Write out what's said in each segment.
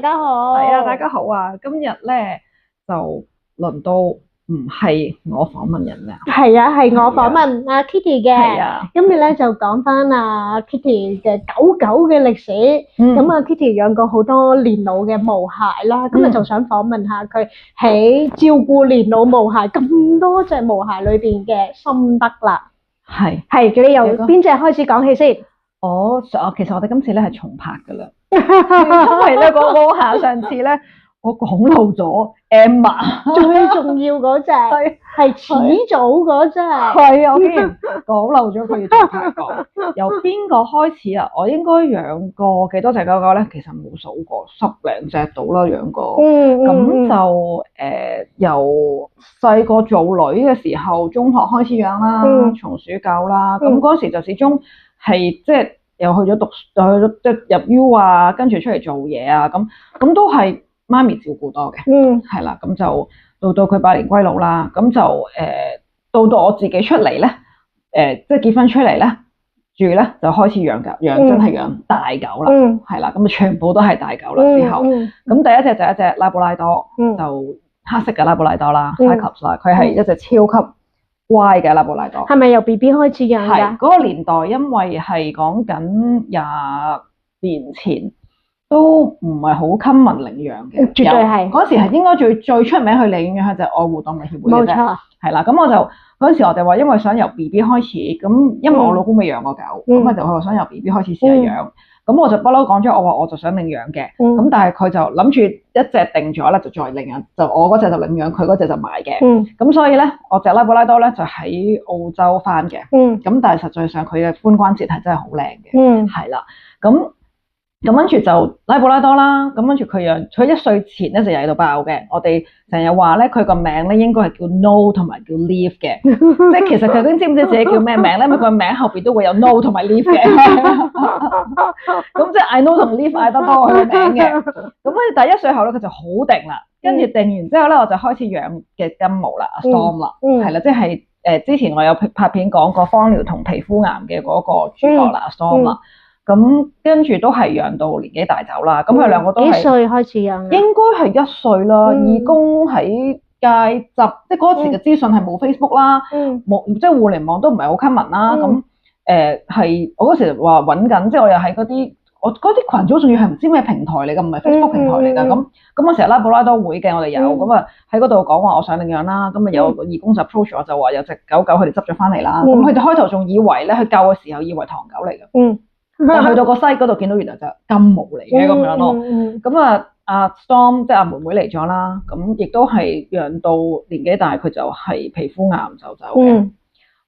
大家好。係啊，大家好啊！今日咧就輪到唔係我訪問人啦，係啊，係我訪問阿 Kitty 嘅。係啊，今日咧就講翻阿 Kitty 嘅狗狗嘅歷史。咁啊，Kitty 養過好多年老嘅毛孩啦，今日就想訪問下佢喺照顧年老毛孩咁多隻毛孩裏邊嘅心得啦。係你由邊隻開始講起先？其實我哋今次咧係重拍噶啦，因為咧個毛孩上次咧我講漏咗 Emma， 最重要嗰隻係始祖嗰隻。係啊，我竟然講漏咗佢要重拍講。由邊個開始啊？我應該養過幾多隻狗狗咧？其實冇數過，10零隻到啦養過。咁就由細個做女嘅時候，中學開始養啦，松鼠狗啦。咁嗰時就始終係即係又去咗讀，又去咗即係入 U 啊，跟住出嚟做嘢啊，咁都係媽咪照顧多嘅。係啦，咁就到佢百年歸老啦，咁就到我自己出嚟咧，即係結婚出嚟咧住咧，就開始養真係養大狗啦。係啦，咁全部都係大狗啦。之後咁第一隻就係一隻拉布拉多，就黑色嘅拉布拉多啦 ，Cyclops 啦，佢係一隻超級乖嘅拉布拉多。係咪由 BB 開始養㗎？係嗰個年代，因為係講緊20年前，都唔係好 common 領養嘅。絕對係嗰時係應該最出名去領養係就係愛護動物協會嘅啫。冇錯。係啦，咁我就嗰陣時我哋話，因為想由 BB 開始，咁因為我老公未養過狗，咁啊就佢話想由 BB 開始試下養。咁我就不嬲講咗，我話我就想領養嘅。咁但係佢就諗住一隻定咗咧，就再領養。就我嗰隻就領養，佢嗰隻就買嘅。咁所以咧，我隻拉布拉多咧就喺澳洲翻嘅。咁但係實際上佢嘅髖關節係真係好靚嘅。係啦，咁跟住就拉布拉多啦。咁跟住佢1歲前咧就曳到爆嘅。我哋成日話咧，佢個名咧應該係叫 No 同埋叫 Leave 嘅。即係其實佢究竟知唔知自己叫咩名咧？因為佢個名後邊都會有 No 同埋 Leave 嘅。咁即係 I know 同 Leave 嗌得多佢個名嘅。咁跟住第1歲後咧，佢就好定啦。跟住定完之後咧，我就開始養嘅金毛啦，Storm 啦，係啦，即係之前我有拍片講過芳療同皮膚癌嘅嗰個主角啦，Storm 啦。咁跟住都係養到年紀大走啦。咁佢兩個都係幾歲開始養？應該係1歲啦。義工喺街執，即係嗰時嘅資訊係冇 Facebook 啦，冇即係互聯網都唔係好 common 啦。咁係我嗰時話揾緊，即係我又喺嗰啲群組，仲要係唔知咩平台嚟㗎，唔係 Facebook 平台嚟㗎。咁我成日拉布拉多會嘅，我哋有咁啊喺嗰度講話我想領養啦。咁啊有個義工就 approach 我，就話有隻狗佢哋執咗翻嚟啦。咁佢哋開頭仲以為咧，佢救嘅時候以為唐狗嚟嘅。但去到個西嗰度見到原來就金毛嚟嘅咁樣咯。咁阿 Storm 即係阿妹妹嚟咗啦。咁亦都係養到年紀大，佢就係皮膚癌就走嘅。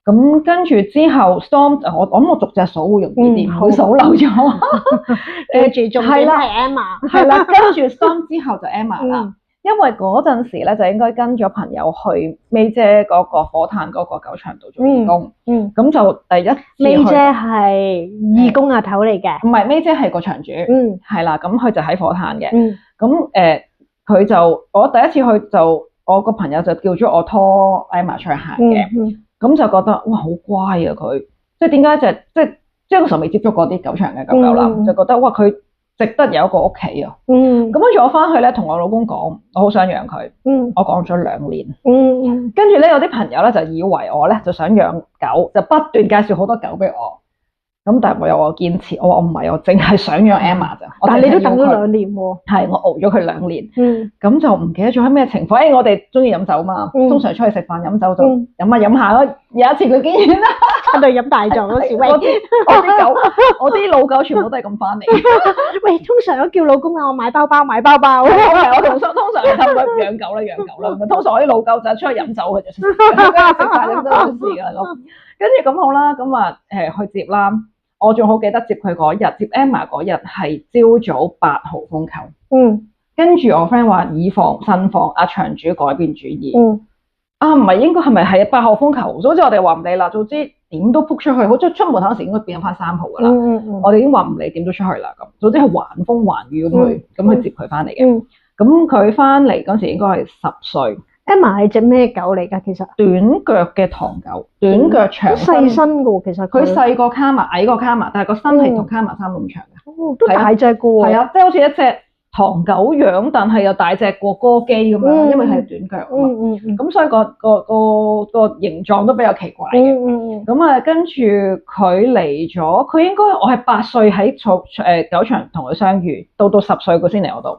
咁跟住之後 Storm 我諗我逐隻數會容易啲，唔會數漏咗。記住重點係 Emma。係啦，跟住 Storm 之後就 Emma 啦。因為嗰陣時咧就應該跟咗朋友去 May 姐嗰個火炭嗰個狗場度做義工。咁就第一次去。May 姐係義工阿頭嚟嘅。唔係 May 姐係個場主。係啦，咁佢就喺火炭嘅。咁佢就我第一次去就我個朋友就叫咗我拖 Emma 出去行嘅。咁就覺得哇好乖啊佢，即係點解即係嗰時候未接觸過啲狗場嘅狗狗啦，就覺得哇佢值得有一個屋企啊。咁跟住我翻去咧，同我老公講，我好想養佢。我講咗2年。跟住咧有啲朋友咧就以為我咧就想養狗，就不斷介紹好多狗俾我。咁但係我有我堅持，我話我唔係，我淨係想養 Emma 咋。但係你都等咗2年喎。係，我熬咗佢2年。咁就唔記得咗係咩情況。我哋中意飲酒嘛，通常出去食飯飲酒就飲下咯。有一次佢竟然喺度飲大咗嗰時，我啲老狗全部都係咁翻嚟。喂，通常都叫老公啊，我買包包。我通常係養狗啦。通常我啲老狗就出去飲酒嘅啫，食飯飲酒冇事㗎咁。跟住咁好啦，咁啊去接啦。我仲好記得接佢嗰日，接 Emma 嗰日係朝早8號風球。跟住我 friend 話以防慎防，阿場主改變主意。唔係應該係咪係8號風球？總之我哋話唔理啦，總之點都撲出去，好似出門口時應該變翻3號㗎啦。我哋已經話唔理，點都出去啦咁。總之係橫風橫雨咁去接佢翻嚟嘅。咁佢翻嚟嗰時應該係10歲。Emma 係隻咩狗嚟㗎？其實短腳嘅唐狗，短腳長身，細身㗎喎。其實佢細過卡瑪，矮過卡瑪，但係個身係同卡瑪差唔多咁長嘅。都大隻㗎喎。係啊，即係好似一隻唐狗樣，但係又大隻過哥基咁樣，因為係短腳啊嘛。咁所以個形狀都比較奇怪嘅。咁啊，跟住佢嚟咗，佢應該我係8歲喺狗場同佢相遇，到10歲佢先嚟我度。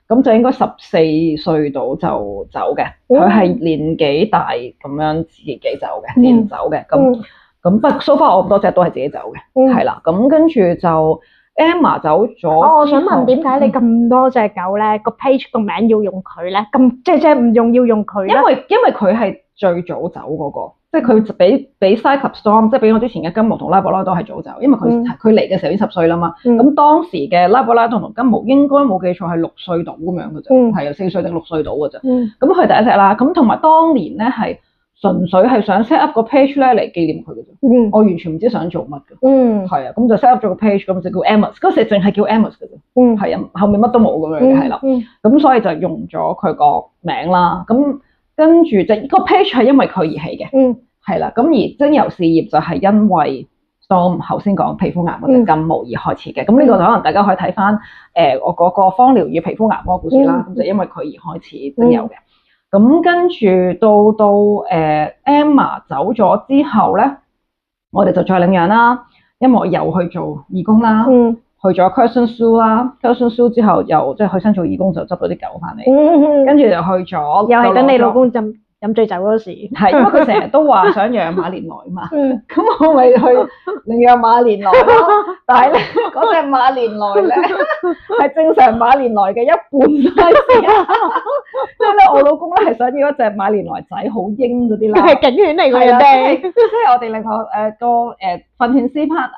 咁就應該14歲到就走嘅。佢係年紀大咁樣自己走嘅，自然走嘅。咁不過 so far 我咁多隻都係自己走嘅，係啦。咁跟住就。Emma 走咗，我想問點解你咁多隻狗咧個 page 個名要用佢咧？咁隻唔用要用佢咧？因為佢係最早走嗰個，即係佢比 Cyclops Storm， 即係比我之前嘅金毛同拉布拉多係早走，因為佢嚟嘅時候已經10歲啦嘛。咁當時嘅拉布拉多同金毛應該冇記錯係6歲到咁樣嘅啫，係啊4歲定6歲到嘅啫。咁佢第一隻啦，咁同埋當年咧係。純粹係想 set up 個 page 咧嚟紀念佢嘅啫，我完全唔知想做乜嘅，係啊，咁就 set up 咗個 page，咁就叫 Amos，嗰時淨係叫 Amos 嘅啫，係啊，後面乜都冇咁樣嘅，係啦，咁所以就用咗佢個名啦，咁跟住就個 page 係因為佢而起嘅，係啦，咁而精油事業就係因為我頭先講皮膚癌或者金毛而開始嘅，咁呢個就可能大家可以睇翻我嗰個芳療與皮膚癌嗰個故事啦，咁就因為佢而開始精油嘅。咁跟住到Emma 走咗之後咧，我哋就再領養啦，因為我又去做義工啦，去咗 Curzon Zoo 啦 ，Curzon Zoo 之後又即係去親做義工就執到啲狗翻嚟，跟住就去咗，又係等你老公飲醉酒嗰時，係因為佢成日都話想養馬連來嘛，咁我咪去領養馬連來咯，但係咧嗰隻馬連來咧係正常馬連來嘅一半 size。即係咧，我老公咧係想要一隻馬連來仔，好英嗰啲啦，係警犬嚟㗎哋。即係我哋另外個訓練師 part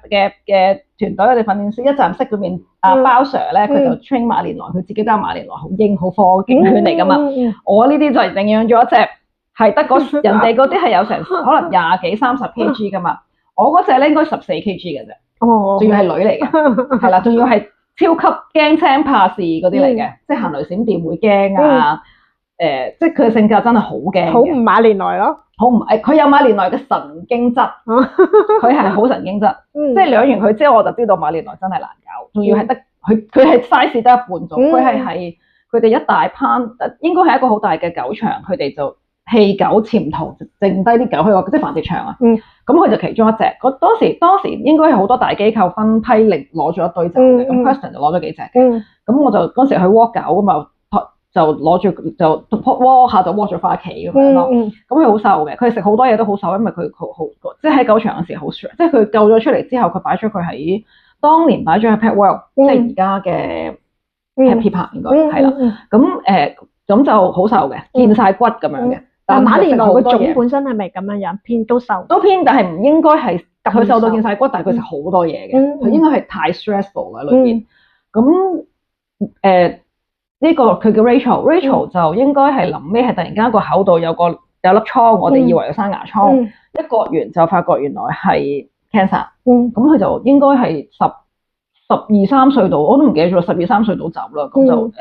嘅團隊，我哋訓練師一站式嗰邊包 Sir 咧，佢就 train 馬連來，佢自己都係馬連來，好英好科警犬嚟㗎嘛。我呢啲就領養咗一隻，係得人哋嗰啲係有成可能20幾30 kg 㗎嘛，我嗰隻咧應該14 kg 嘅啫，仲要係女嚟嘅，係啦，仲要係。超級驚青怕事嗰啲嚟嘅，即係行雷閃電會驚啊！即係佢嘅性格真係好驚，好唔馬連來咯，好唔佢有馬連來嘅神經質，佢係好神經質，即係養完佢之後我就知道馬連來真係難搞，仲要係得佢係 size 得一半咗，佢係佢哋一大班，應該係一個好大嘅狗場，佢哋就棄狗潛逃，剩低啲狗去個即係繁殖場啊。咁佢就其中一隻，當時應該係好多大機構分批嚟攞咗一堆走嘅，咁 Preston 就攞咗幾隻嘅，咁我就嗰時去 walk 狗咁啊，就攞住就 walk 下就 walk 咗翻屋企咁樣咯，咁佢好瘦嘅，佢食好多嘢都好瘦，因為佢好即係喺狗場嗰時好 strong，即係佢救咗出嚟之後，佢擺咗佢喺當年擺咗喺 Pet World，即係而家嘅 Happy Park 應該係啦，咁就好瘦嘅，見晒骨咁樣嘅。但馬連來個種本身係咪咁樣偏都瘦？都偏，但係唔應該係佢瘦到見晒骨，但係佢食好多嘢嘅，佢應該係太 stressful 啦裏邊。咁呢個佢叫 Rachel 就應該係臨尾係突然間個口度有粒瘡，我哋以為有生牙瘡，一割完就發覺原來係 cancer。咁佢就應該係12、13歲度，我都唔記得咗，12、13歲度走啦。咁就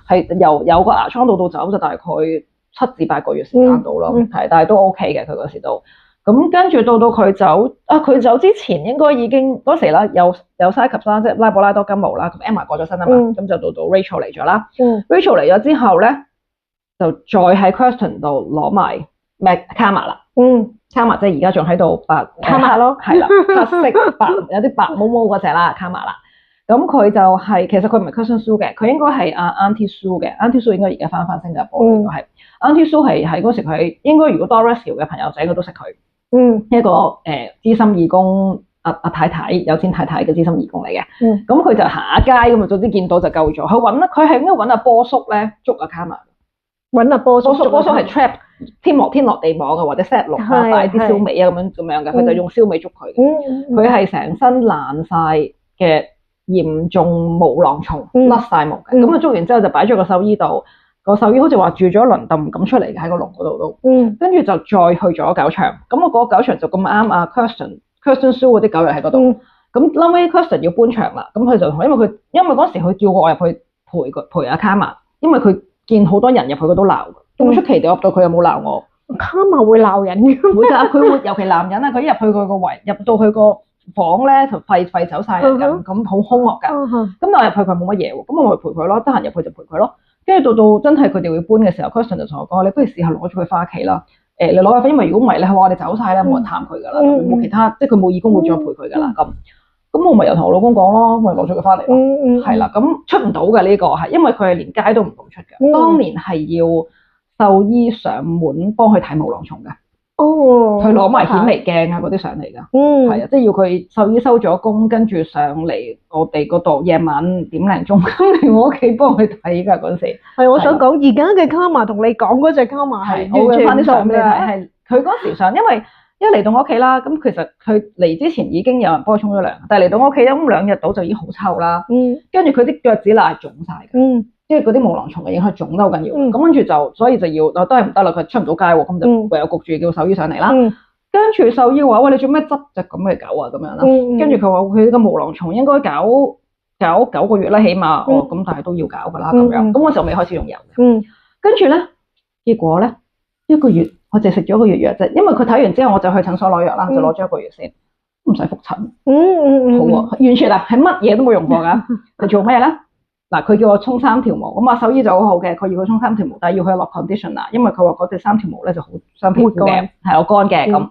係由有個牙瘡到走就大概7至8個月時間到咯，但係都 OK 嘅佢嗰時都。咁跟住到佢走佢走之前應該已經嗰時啦，有 Cyclops 啦，即係拉布拉多金毛啦，咁 Emma 過咗身啊嘛，咁就到 Rachel 嚟咗啦。Rachel 嚟咗之後咧，就再喺 Curzon 度攞埋Karma 啦。Karma 即係而家仲喺度Karma 咯，係啦，黑色白有啲白毛毛嗰隻啦Karma啦。咁佢就係其實佢唔係 Curzon Zoo 嘅，佢應該係Auntie Sue 嘅。Auntie Sue 應該而家翻新加坡應該係。Auntie Sue 係嗰時佢應該如果 Dog Rescue 嘅朋友仔佢都識佢。一個資深義工阿太太有錢太太嘅資深義工嚟嘅。咁佢就行下街咁啊，總之見到就救咗。佢係應該揾阿波叔咧捉阿 Karma。揾阿波叔係 trap 天落地網啊，或者 set 落啊，擺啲燒味啊咁樣嘅，佢就用燒味捉佢。佢係成身爛晒嘅嚴重毛囊蟲，甩晒毛嘅。咁捉完之後就擺咗個獸醫度，個獸醫好似話住咗一輪，就唔敢出嚟嘅喺個籠嗰度都。跟住就再去咗狗場，咁我嗰個狗場就咁啱啊 Curzon Zoo 嗰啲狗又喺嗰度。咁後尾 Curzon 要搬場啦，咁佢就同因為嗰時佢叫我入去陪阿 Karma， 因為佢見好多人入去佢都鬧，咁出奇地入到佢又冇鬧我。Karma 會鬧人嘅？會㗎，佢會尤其男人啊，佢一入去佢個圍，入到佢個房咧就廢走晒人咁好兇惡㗎。咁但係入去佢冇乜嘢喎，咁我咪陪佢咯，得閒入去就陪佢咯。跟住到真係佢哋會搬嘅時候 Kirsten 就同我講：你不如試下攞咗佢翻屋企啦。你攞入去，因為如果唔係咧，佢話我哋走晒咧，冇人探佢㗎啦，冇其他，即係佢冇義工會再陪佢㗎啦咁。咁我咪又同我老公講咯，咪攞咗佢翻嚟咯。係啦，咁出唔到嘅呢個係，因為佢係連街都唔敢出嘅。當年係要獸醫上門幫佢睇毛囊蟲嘅。哦，佢攞埋顯微鏡啊嗰啲上嚟㗎。係啊，即係要佢獸醫收咗工，跟住上嚟我哋嗰度夜晚5點零鐘嚟我屋企幫佢睇㗎嗰陣時。係，我想講而家嘅卡瑪同你講嗰隻卡瑪係完全唔同嘅。係佢嗰時上，因為一嚟到我屋企啦，咁其實佢嚟之前已經有人幫佢沖咗涼，但係嚟到我屋企咁2日到就已經好臭啦。跟住佢啲腳趾罅係腫晒嘅。即係嗰啲毛囊蟲嘅影響腫得好緊要，咁跟住就所以就要都係唔得啦，佢出唔到街喎，咁就唯有焗住叫獸醫上嚟啦。跟住獸醫話：喂，你做咩執隻咁嘅狗啊？咁樣啦。跟住佢話：佢個毛囊蟲應該搞9個月啦，起碼。咁但係都要搞㗎啦，咁樣。咁嗰時候未開始用油嘅。跟住咧，結果咧1個月，我淨係食咗1個月藥啫，因為佢睇完之後我就去診所攞藥啦，就攞咗1個月先，唔使覆診。好啊，完全係乜嘢都冇用過㗎。佢做咩咧？嗱，佢叫我沖3條毛，咁獸醫就好好嘅，佢要佢沖3條毛，但係要佢落 conditioner，因為佢話嗰隻3條毛咧就好傷皮膚嘅，係好乾嘅咁。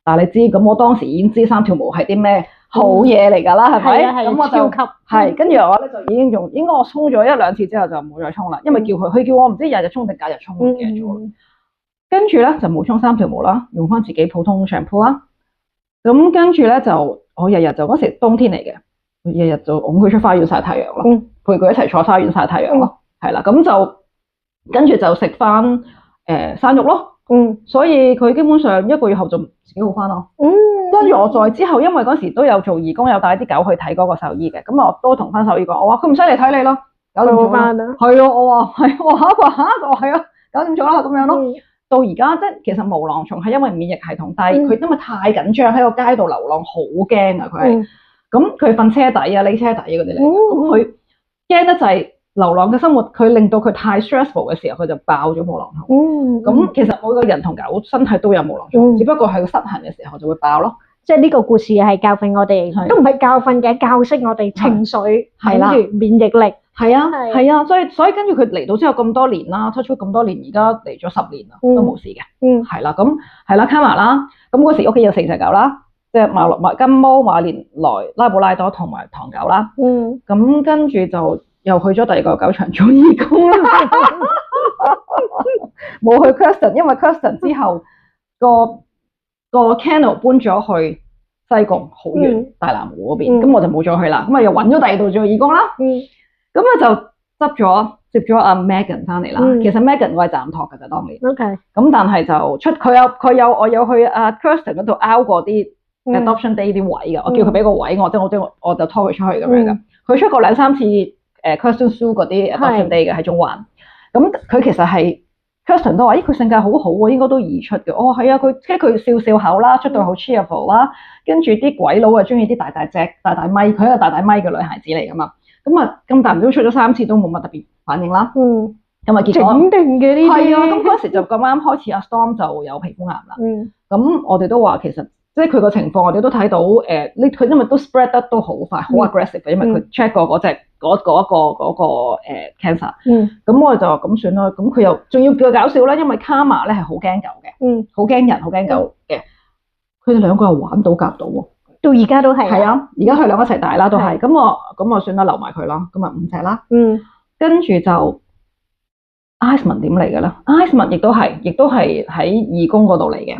但係你知，咁我當時已經知3條毛係啲咩好嘢嚟㗎啦，係咪？咁我就係跟住我咧就已經應該我沖咗1、2次之後就冇再沖啦，因為佢叫我唔知日日沖定隔日沖，唔記得咗。跟住咧就冇沖3條毛啦，用翻自己普通 shampoo 啦。咁跟住咧就我日日就嗰時冬天嚟嘅，日日就擁佢出花園曬太陽咯。陪佢一齊坐花園曬太陽咯，係啦，咁就跟住就食翻生肉咯，所以佢基本上1個月後就自己好翻咯。跟住我再之後，因為嗰時都有做義工，有帶啲狗去睇嗰個獸醫嘅，咁我都同翻獸醫講，我話佢唔使嚟睇你咯，搞掂咗啦。係啊，我話係，我下一個係啊，搞掂咗啦咁樣咯。到而家即係其實毛囊蟲係因為免疫系統，但係佢因為太緊張喺個街度流浪，好驚啊佢係，咁佢瞓車底啊、匿車底嗰啲嚟，咁佢驚得就係流浪嘅生活，佢令到佢太 stressful 嘅時候，佢就爆咗毛囊蟲。咁其實每個人同狗身體都有毛囊蟲，只不過係佢失衡嘅時候就會爆咯。即係呢個故事係教訓我哋，都唔係教訓嘅，教識我哋情緒，跟住免疫力。係啊，所以跟住佢嚟到之後咁多年啦 touch wood 咁多年，而家嚟咗10年啦，都冇事嘅。係啦，咁係啦，卡瑪啦，咁嗰時屋企有4隻狗啦。即係金毛、馬連萊、拉布拉多同埋唐狗啦。咁跟住就又去咗第2個狗場做義工啦。冇去 Kirsten， 因為 Kirsten 之後個 kennel 搬咗去西貢好遠大南湖嗰邊，咁我就冇再去啦。咁啊又揾咗第2度做義工啦。咁啊就接咗阿 Megan 翻嚟啦。其實 Megan 我係暫託㗎咋當年。咁但係就我有去阿 Kirsten 嗰度 out 過啲adoption day 啲位㗎，我叫佢俾個位我，我就拖佢出去咁樣㗎。佢出過2、3次Kirsten Zoo 嗰啲 adoption day 嘅喺中環。咁佢其實係 Kirsten 都話：咦，佢性格好好喎，應該都易出嘅。哦，係啊，佢笑笑口啦，出到好 cheerful 啦，跟住啲鬼佬啊中意啲大隻、大咪，佢係一個大咪嘅女孩子嚟㗎嘛。咁啊咁大唔都出咗3次都冇乜特別反應啦。咁啊結果整定嘅呢啲。係啊，咁嗰時就咁啱開始阿 Storm 就有皮膚癌啦。咁我哋都話其實。即係佢個情況，我哋都睇到佢因為都 spread 得都好快，好 aggressive 嘅，因為佢 check 過嗰個cancer。咁我哋就話咁算啦。咁佢又仲要叫佢搞笑啦，因為卡瑪咧係好驚狗嘅，好驚人，好驚狗嘅。佢哋2個又玩到夾到喎，到而家都係。係啊，而家佢2個一齊大啦，都係。咁我算啦，留埋佢啦。咁啊5隻啦。跟住就 Iceman 點嚟嘅咧 ？Iceman 亦都係喺義工嗰度嚟嘅，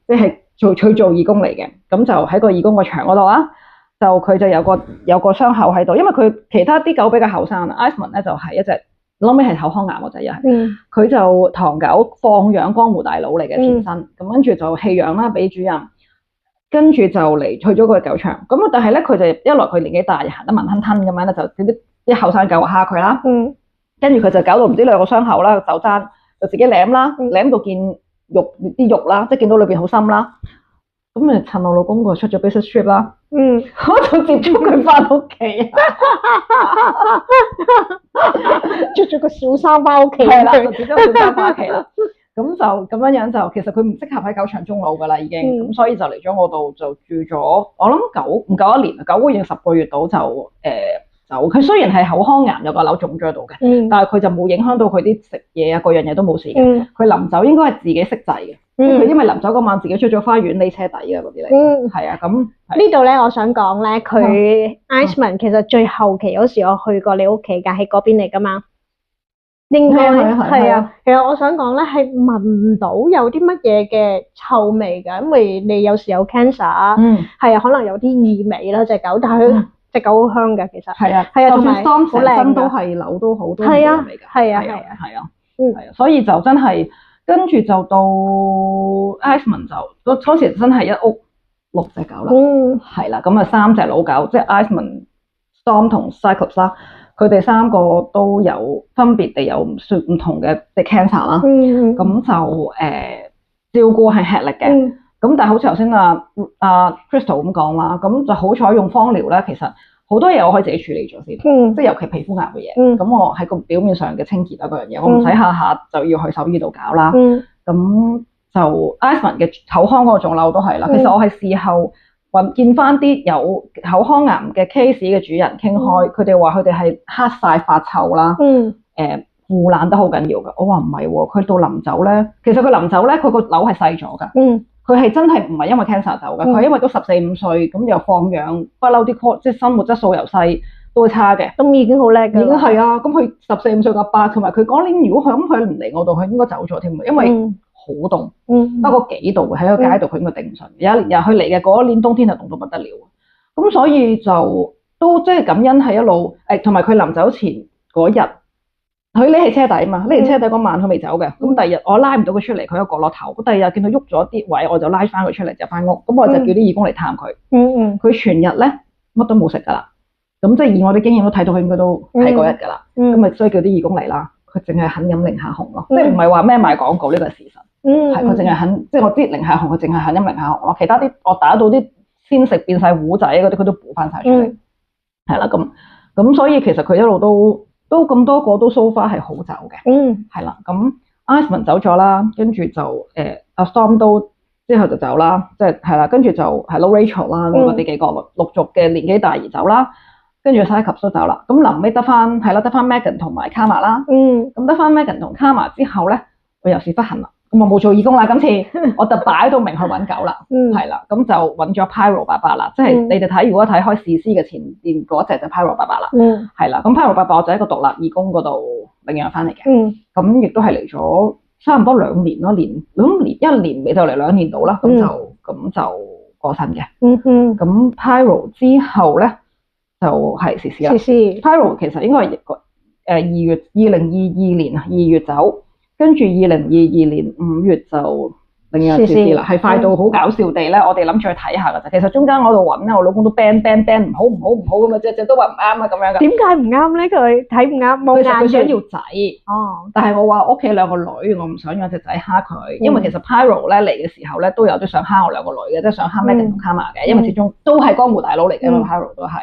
即係。佢做義工嚟嘅，咁就喺個義工個場嗰度啊，就佢就有個傷口喺度，因為佢其他啲狗比較後生啊 ，Iceman 咧就係一隻，後尾係口腔癌嗰隻又係，佢就唐狗放養江湖大佬嚟嘅前身，咁跟住就棄養啦俾主人，跟住就去咗個狗場，咁但係咧佢就一來佢年紀大，行得慢吞吞咁樣咧，就啲後生狗蝦佢啦，跟住佢就搞到唔知2個傷口啦，手踭就自己舐啦，舐到見啲肉啦，即係見到裏邊好深啦，咁咪趁我老公個出咗 business trip 啦，我就接咗佢翻屋企，着咗個小衫翻屋企，係啦，就接咗小衫翻屋企啦。咁就咁樣就其實佢唔適合喺狗場終老㗎啦已經，咁所以就嚟咗我度就住咗，我諗唔夠1年，9個月10個月到就走。佢雖然係口腔癌有個瘤腫咗喺度嘅，但係佢就冇影響到佢啲食嘢啊，各樣嘢都冇事嘅。佢臨走應該係自己熄掣嘅，佢因為臨走嗰晚自己出咗花園匿車底嘅嗰啲嚟。係啊，咁呢度咧，我想講咧，佢 Iceman 其實最後期嗰時我去過你屋企㗎，喺嗰邊嚟㗎嘛。應該係啊，其實我想講咧，係聞唔到有啲乜嘢嘅臭味㗎，因為你有時有 cancer，係啊，可能有啲異味啦隻狗，但係佢隻狗好香㗎，其實係啊，同埋好靚都係扭都好多異味㗎，係啊，所以就真係跟住就到 Iceman 就嗰時真係一屋6隻狗啦，係啦，咁啊3隻老狗，即係 Iceman、Storm 同 Cyclops 啦。佢哋3個都有分別地有唔同嘅 cancer 啦，咁就照顧係吃力嘅，咁但係好似頭先阿 Crystal 咁講啦，咁就好彩用芳療咧，其實好多嘢我可以自己處理咗先，即係尤其皮膚癌嘅嘢，咁我喺個表面上嘅清潔啊嗰樣嘢，我唔使下下就要去獸醫度搞啦，咁就 Iceman 嘅口腔嗰個腫瘤都係啦，其實我係事後見翻啲有口腔癌嘅 case 嘅主人傾開，佢哋話佢哋係黑晒發臭啦，腐爛得好緊要㗎。我話唔係喎，佢到臨走咧，其實佢臨走咧，佢個瘤係細咗㗎。佢係真係唔係因為 cancer 走㗎，佢係因為都14、15歲，咁又放養，不嬲啲即係生活質素由細都會差嘅。咁已經好叻㗎。已經係啊，咁佢14、15歲個伯，同埋佢嗰年如果佢唔嚟我度，佢應該走咗添，因為好凍，得個幾度喺個街度，佢應該頂唔順。有一年佢嚟嘅嗰一年冬天係凍到不得了，咁所以就都即係感恩係一路同埋佢臨走前嗰日，佢匿喺車底嘛，匿喺車底嗰晚佢未走嘅，咁第二日我拉唔到佢出嚟，佢喺角落頭，第二日見到喐咗啲位，我就拉翻佢出嚟就翻屋，咁我就叫啲義工嚟探佢，佢全日咧乜都冇食㗎啦，咁即係以我哋經驗都睇到佢應該都係嗰日㗎啦，咁咪所以叫啲義工嚟啦，佢淨係肯飲寧夏紅咯，即係唔係話咩賣廣告呢個係事實。係佢淨係肯，即係我知寧夏紅，佢淨係肯飲寧夏紅咯。其他啲我打到啲鮮食變晒糊仔嗰啲，佢都補翻晒出嚟。係啦，咁所以其實佢一路都咁多個都 so far 係好走嘅。係啦，咁 Iceman 走咗啦，跟住就阿 Storm 都之後就走啦，即係啦，跟住就係 Rachel 啦，咁嗰啲幾個陸續嘅年紀大而走啦，跟住 Cyclops 都走啦。咁臨尾得翻 Megan 同埋 Karma 啦。咁得翻 Megan 同 Karma 之後咧，我又是不幸啦。咁我冇做義工啦，今次我就擺到明去揾狗啦，係啦，咁就揾咗 Pyro 爸爸啦，即係你哋睇如果睇開試師嘅前邊嗰隻就 Pyro 爸爸啦，係啦，咁 Pyro 爸爸我就喺個獨立義工嗰度領養翻嚟嘅，咁亦都係嚟咗差唔多2年咯，1年未就嚟2年到啦，咁就過身嘅，咁 Pyro 之後咧就係試師啦，Pyro 其實應該係2022年2月走。跟住2022年5月就領養試師啦，係快到好搞笑地咧，我哋諗住去睇下㗎咋。其實中間我度揾咧，我老公都 ban 唔好咁啊，隻都話唔啱啊咁樣㗎。點解唔啱咧？佢睇唔啱，冇眼嘅。佢想要仔，但係我話屋企2個女，我唔想養隻仔蝦佢，因為其實 Pyro 咧嚟嘅時候咧都有啲想蝦我2個女嘅，即係想蝦 Megan 同 Karma 嘅，因為始終都係江湖大佬嚟嘅嘛，Pyro 都係，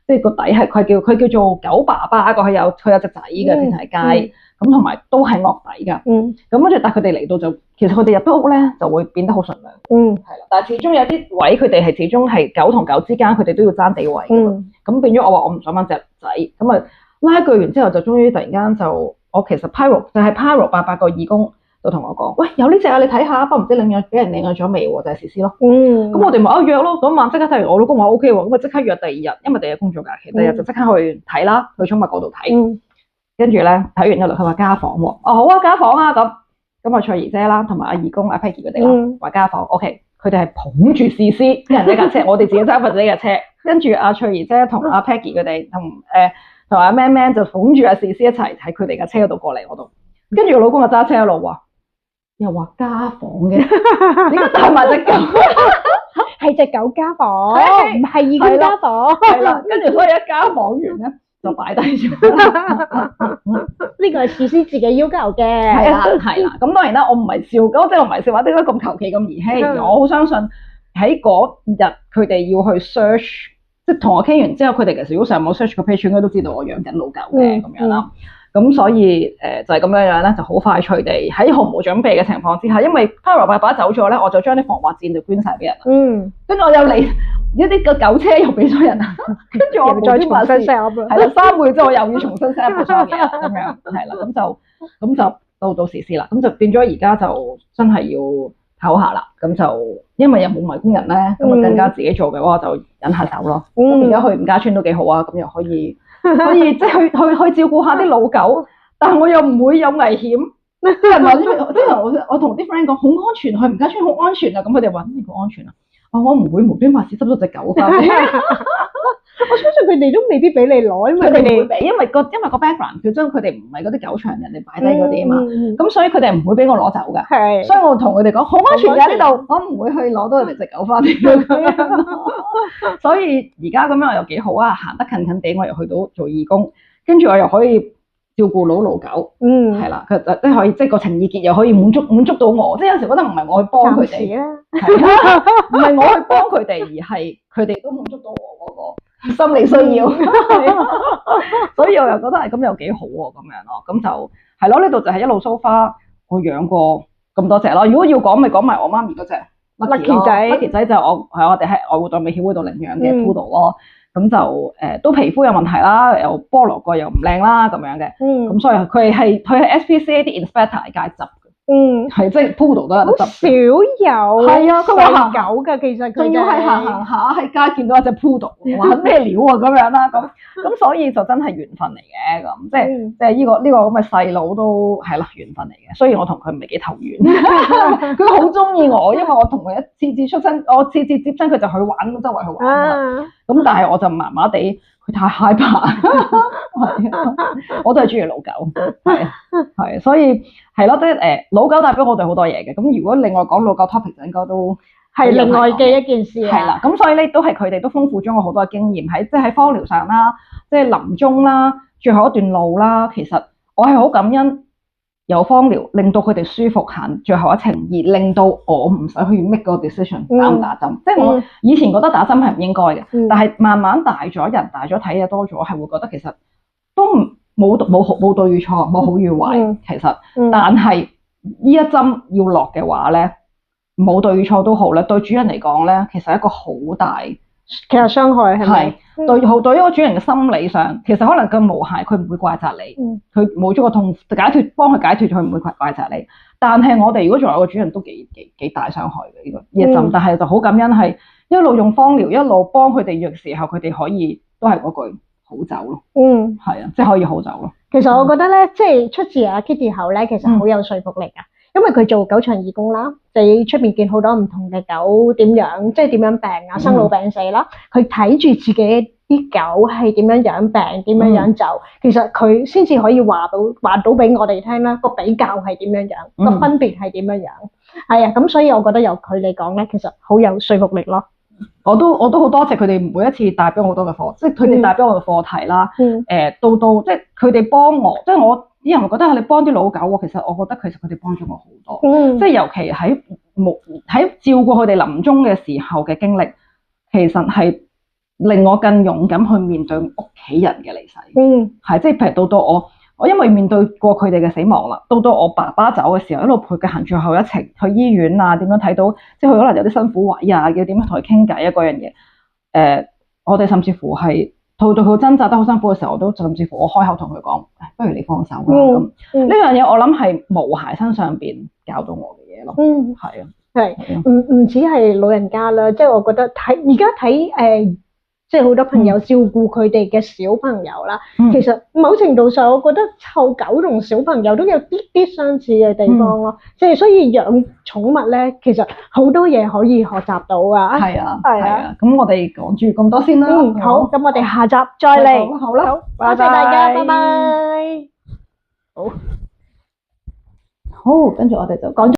即係個底係佢叫做狗爸爸，佢有隻仔嘅，之前喺街。咁同埋都係惡底㗎，咁跟住但係佢哋嚟到就，其實佢哋入到屋咧就會變得好順良，係啦。但係始終有啲位佢哋係始終係狗同狗之間，佢哋都要爭地位㗎，咁變咗我話我唔想揾隻仔，咁啊拉鋸完之後就終於突然間就，我其實 Pyro 爸爸個義工就同我講，喂有呢隻啊，你睇下，不過唔知俾人領養咗未喎，就係試師咯，咁我哋咪約咯，嗰晚即刻睇完，我老公話 OK 喎，咁啊即刻約第2日，因為第2日工作假期，第2日就即刻去睇啦，去寵物嗰度睇。跟住咧睇完之後，佢話家訪喎，好啊家訪啊咁啊翠兒姐啦，同埋阿義工阿 Peggy 佢哋啦，話家訪 OK，佢哋係捧住試師人哋架車，我哋自己揸翻自己架車，跟住阿翠兒姐同阿 Peggy 佢哋同阿 Man 就捧住阿試師一齊喺佢哋架車嗰度過嚟我度，跟住我老公就揸車一路話，又話家訪嘅，點解帶埋隻狗？係隻狗家訪，唔係義工家訪，係啦，跟住所以一家訪完咧。就擺低咗啦，呢個係試師自己要求嘅。係啦，咁當然啦，我唔係笑，即係我唔係笑話，點解咁求其咁兒戲？我好相信喺嗰日佢哋要去 search，即係同我傾完之後，佢哋其實如果上網 search 個 page 應該都知道我養緊老狗嘅咁樣啦。咁所以就係咁樣樣咧，就好快脆地喺毫無準備嘅情況之下，因為 Carol 爸爸走咗咧，我就將啲防滑墊就捐晒俾人。跟住我又嚟一啲個狗車又俾咗人，跟住我再重新 set up 係啦，3個月之後我又要重新 set up 所有嘢咁樣，係啦，咁就到時先啦，咁就變咗而家就真係要唞下啦，咁就因為又冇埋工人咧，咁啊更加自己做嘅話就忍下手咯。咁而家去吳家村都幾好啊，咁又可以即係去照顧下啲老狗，但係我又唔會有危險。啲人話我同啲 friend 講好安全，去吳家村好安全啊，咁佢哋話咩叫安全啊？我唔會無端白事執咗隻狗翻嚟。我相信佢哋都未必俾你攞，因為佢哋唔會俾，因為個 background 佢將佢哋唔係嗰啲狗場人哋擺低嗰啲啊嘛，咁所以佢哋唔會俾我攞走㗎。係，所以我同佢哋講好安全㗎呢度，我唔會去攞到佢哋隻狗翻嚟。所以而家咁樣又幾好啊，行得近近地，我又去到做義工，跟住我又可以照顧老狗，係啦，佢即係可以，即係個情意結又可以滿足到我，即係有時覺得唔係我去幫佢哋，唔係我去幫佢哋，而係佢哋都滿足到我嗰個心理需要，所以我又覺得係咁又幾好喎，咁樣咯，咁就係咯，呢度就係一路 so far 我養過咁多隻咯。如果要講咪講埋我媽咪嗰隻 Lucky 仔就我哋喺愛護動物協會度領養嘅 Poodle 咯。咁就都皮膚有問題啦，又菠蘿蓋又唔靚啦咁樣嘅，咁所以佢係SPCA 啲 inspector 界執嘅，係即係 Poodle 都有得執。好少有係啊，佢話細狗㗎，其實佢仲要係行下喺街見到一隻 Poodle，話咩料啊咁樣啦，咁所以就真係緣分嚟嘅，咁即係呢個咁嘅細佬都係啦緣分嚟嘅，雖然我同佢唔係幾投緣，佢好中意我，因為我同佢次次出親，我次次接親佢就去玩，周圍去玩。咁但係我就麻麻地，佢太害怕，我都係中意老狗，係，所以係咯，即係老狗帶俾我哋好多嘢嘅。咁如果另外講老狗 topic 就應該都係另外嘅一件事啦。係啦，咁所以咧都係佢哋都豐富咗我好多嘅經驗喺即係喺芳療上啦，即係臨終啦，最後一段路啦。其實我係好感恩有芳療，令到佢哋舒服行最後一程，而令到我唔使去 make 個 decision 打唔打針。即係我以前覺得打針係唔應該嘅，但係慢慢大咗，人大咗，睇嘢多咗，係會覺得其實都冇對與錯，冇好與壞。其實，但係呢一針要落嘅話咧，冇對與錯都好咧，對主人嚟講咧，其實係一個好大其實傷害係咪？對一個主人嘅心理上，其實可能個毛孩佢唔會怪責你，佢冇咗個痛幫佢解脫，佢唔會怪責你。但係我哋如果作為個主人都幾大傷害嘅呢個一陣，但係就好感恩係一路用芳療，一路幫佢哋嘅時候，佢哋可以都係嗰句好走咯。係啊，即係可以好走咯。其實我覺得咧，即係出自阿 Kitty 口咧，其實好有說服力啊。因為佢做狗場義工啦，你出面見好多唔同嘅狗點樣，即係點樣病啊，生老病死啦，佢睇住自己啲狗係點樣養病，點樣樣走，其實佢先至可以話到俾我哋聽啦，個比較係點樣樣，個分別係點樣樣，係啊，咁所以我覺得由佢嚟講咧，其實好有說服力咯。我都好多謝佢哋每一次帶俾我好多嘅課，即係佢哋帶俾我嘅課題啦。到即係佢哋幫我，即係我啲人覺得你幫啲老狗喎，其實我覺得其實佢哋幫咗我好多。即係尤其喺照顧佢哋臨終嘅時候嘅經歷，其實係令我更勇敢去面對屋企人嘅離世。係即係譬如到我因為面對過佢哋嘅死亡啦，到我爸爸走嘅時候，一路陪佢行最後一程去醫院啊，點樣睇到即係佢可能有啲辛苦位啊，要點樣同佢傾偈啊嗰樣嘢。我哋甚至乎係到佢掙扎得好辛苦嘅時候，我都甚至乎我開口同佢講，不如你放手啦咁。呢樣嘢我諗係毛孩身上邊教到我嘅嘢咯。係啊，係唔止係老人家啦，即係我覺得而家睇即係好多朋友照顧佢哋嘅小朋友啦，其實某程度上我覺得湊狗同小朋友都有啲相似嘅地方咯，即係所以養寵物咧，其實好多嘢可以學習到啊。係啊，係啊，咁我哋講住咁多先啦。好，咁我哋下集再嚟。好啦，好，多謝大家，拜拜。好，跟住我哋就講。